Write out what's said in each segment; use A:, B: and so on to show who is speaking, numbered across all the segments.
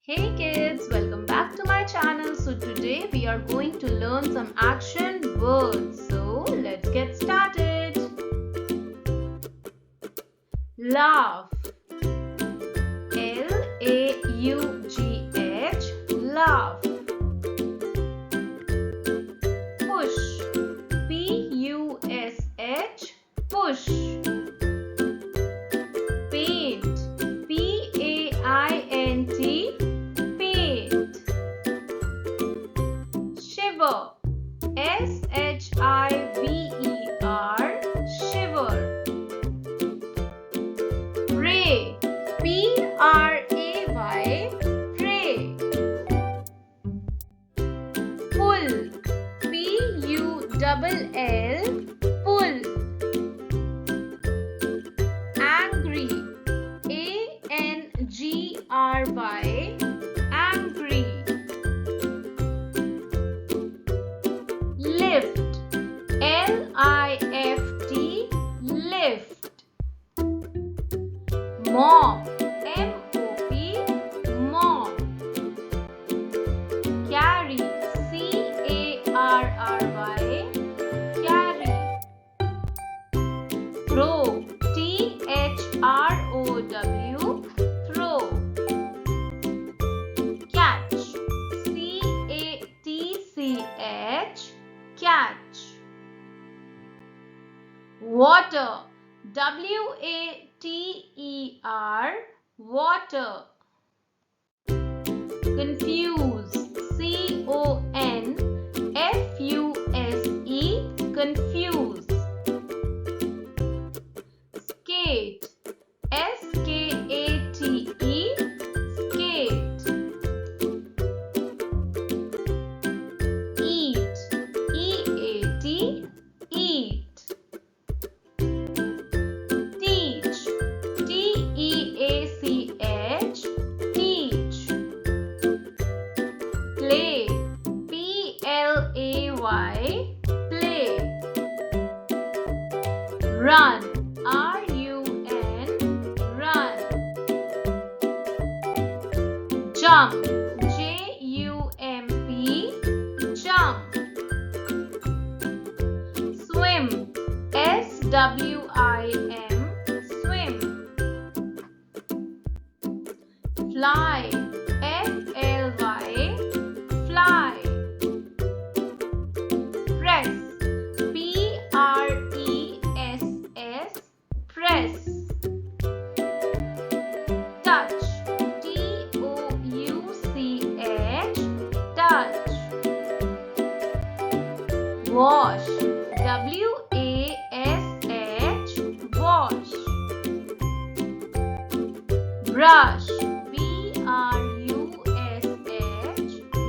A: Hey kids, welcome back to my channel. So today we are going to learn some action words. So let's get started. Laugh. L-A-U-G-H. Laugh. Push. P-U-S-H. Push. Paint. P-A-I-N-T. Shiver. S-H-I-V-E-R. Shiver. Pray. P-R-A-Y. Pray. Pull. P-U-L-L. Pull. Angry. A-N-G-R-Y. Angry. Lift. L-I-F-T. Lift. Mop. M-O-P. Mop. Carry. C-A-R-R-Y. Carry. Throw. T-H-R-O-W. Throw. Catch. C-A-T-C-H. Catch. Water. W-A-T-E-R. Water. Confuse. C-O-N-F-U-S-E. Confuse. Skate. S-K-A-T-E. Skate. Eat. E-A-T. Eat. Teach. T-E-A-C-H. Teach. Play. P-L-A-Y. Play. Run. R-U-N. Run. Jump. J-U-M-P. Jump. Swim. S-W-I-M. Swim. Fly. F-L-Y. Fly. Press. P-R-E-S-S. Press. Touch. T-O-U-C-H. Touch. Wash. W-A-S-H. Wash. Brush. B-R-U-S-H.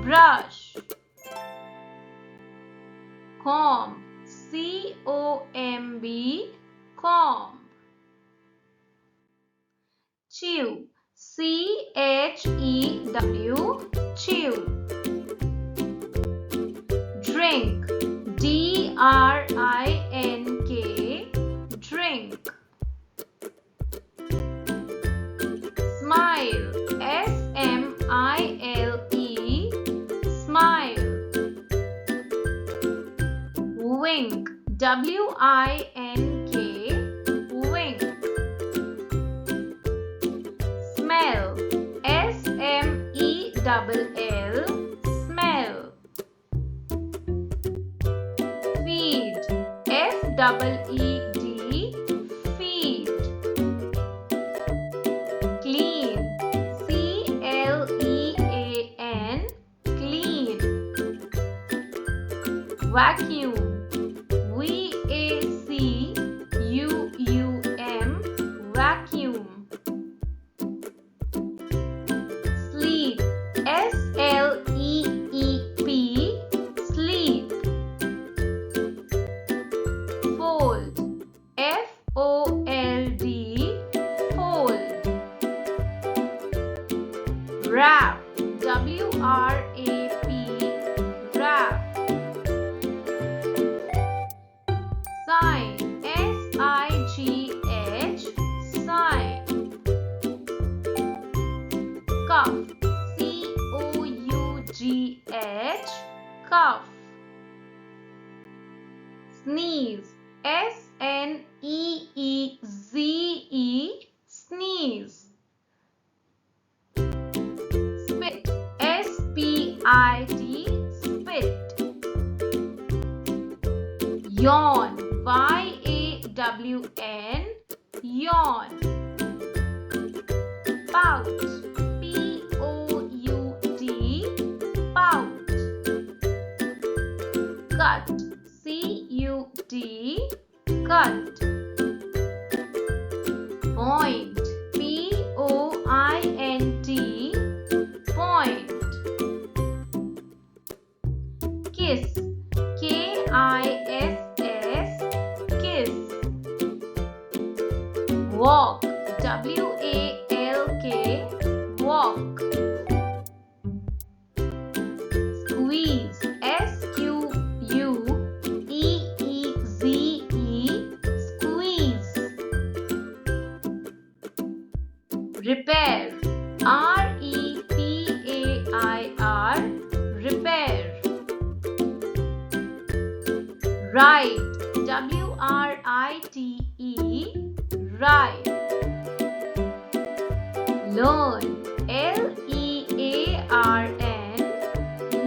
A: Brush. Comb. C-O-M-B. Comb. Chew. C-H-E-W. Chew. Drink. D-R-I-N-K. Drink. Smile. S-M-I-L-E. Smile. Wink. W-I-N-K. Wink. Smell. S-M-E-L-L. Smell. Feed. F-E-E-D. Feed. Clean. C-L-E-A-N. Clean. Vacuum. V-A-C-U-U-M. Vacuum. Sleep. S-L-E-E-P. Sleep. Fold. F-O-L-D. Fold. Wrap. W-R-A-P. Wrap. Sign. S-I-G-H. Sign. Cuff. C Cough. Sneeze. Sneeze. Sneeze. Spit. Spit. Spit. Yawn. Yawn. Yawn. Pout. Pout. Cut. Cut. Point. Point. Kiss. Kiss. Walk. Walk. Squeeze. Squeeze. Repair. Repair. Write. Write. Learn.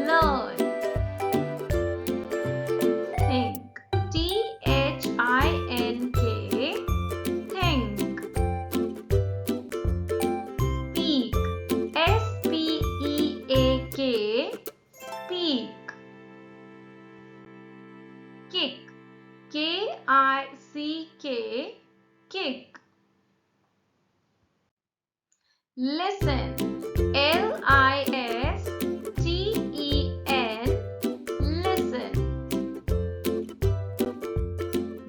A: Learn. Think. Think. Speak. Speak. Kick. Kick. Listen. Listen.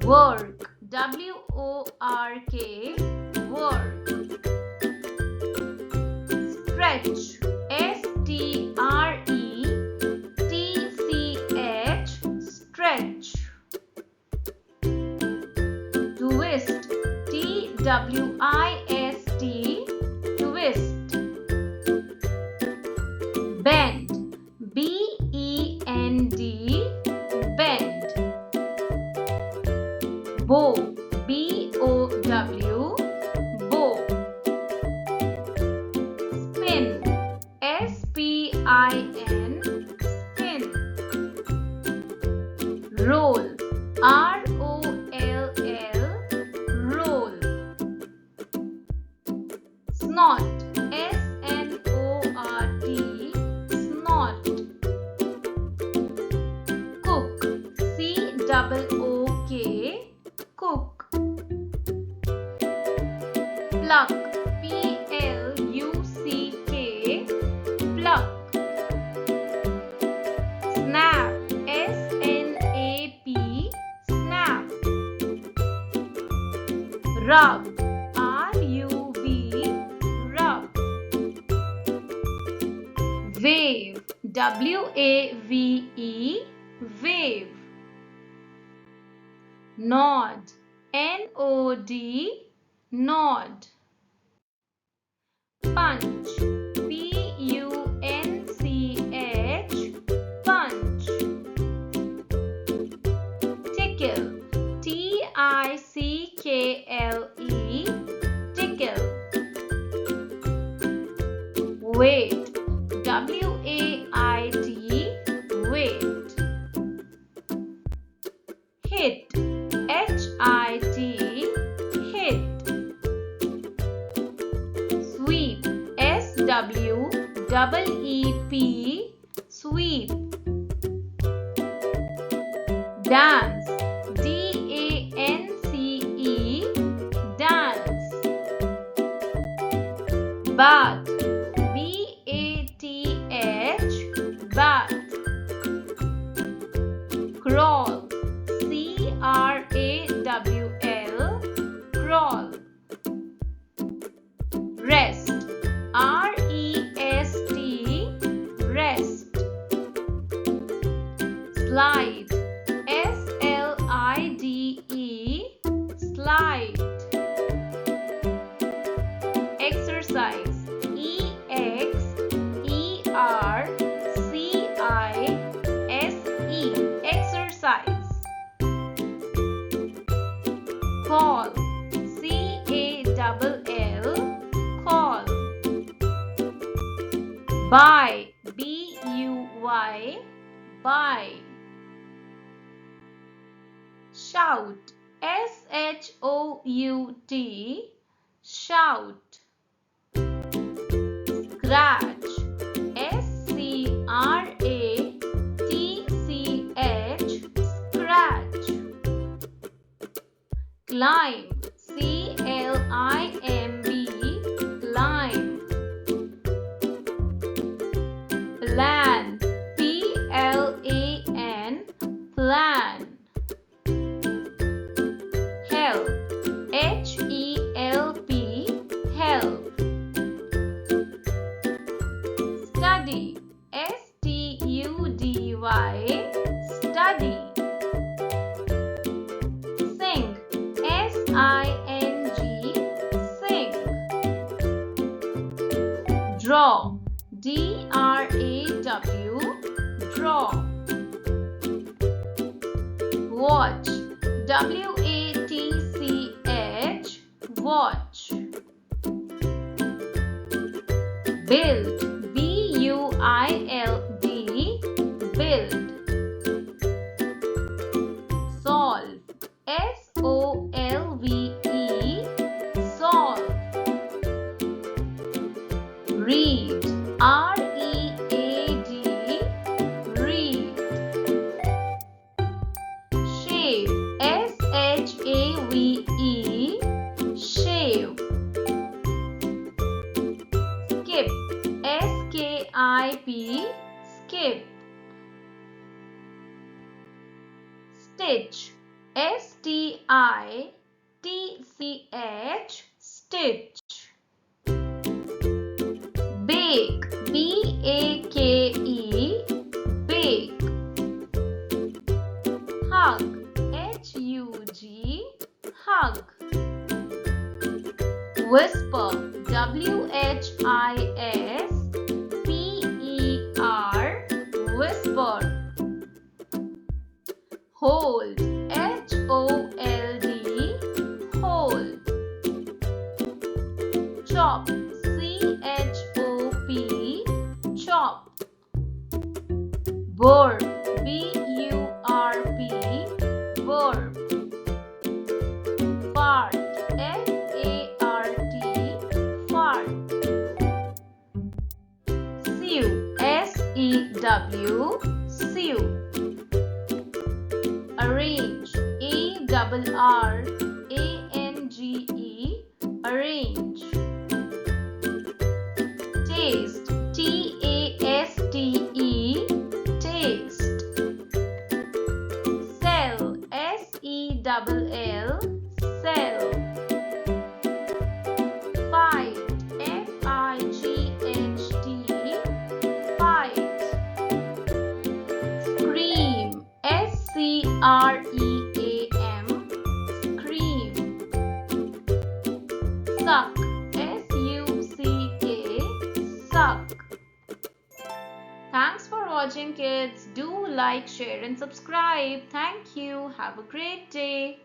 A: Work. Work. Stretch. Stretch. Twist. Twist. Bend. Bend. Bow. Bow. Spin. Spin. Roll. Roll. Snort. Snort. Cook. Cook. Pluck. Pluck. Snap. Snap. Rub. Rub. Wave. Wave. Nod. Nod. Punch. Punch. Tickle. Tickle. Wait. Wait. Hit. Hit. Sweep. Sweep. Dance. Dance. Bath. Bath. Crawl. Crawl. Rest. Rest. Slide. Slide. Exercise. Buy, B-U-Y, buy. Shout, S-H-O-U-T, shout. Scratch, S-C-R-A-T-C-H, scratch. Climb, C-L-I-M-B, climb. Plan, P-L-A-N, plan. Help, H-E-L-P, help. Study, S-T-U-D-Y, study. Sing, S-I-N-G, sing. Draw, D-R-A-W, draw. Watch, W-A-T-C-H, watch. Build, B-U-I-L-D, build. Solve, S-O-L-V-E, solve. Read, R-E-A-D, read. Shave, S-H-A-V-E, shave. Skip, S-K-I-P, skip. Stitch, S-T-I-T-C-H, stitch. Bake, B-A-K-E, bake. Hug, H-U-G, hug. Whisper, W-H-I-S-P-E-R, whisper. Hold, H-O-L-D, hold. Chop, C-H-O-P, chop. Burp, B-U-R-P, burp. Fart, F-A-R-T, fart. Sew, S-E-W, sew. Arrange, A-R-R-A-N-G-E, arrange. Taste, T-A-S-T-E, taste. Sell, S-E-L-L, sell. Fight, F-I-G-H-T, fight. Scream, S-C-R-E-A-M, scream. Suck, S-U-C-K, suck. Thanks for watching, kids. Do like, share and subscribe. Thank you. Have a great day.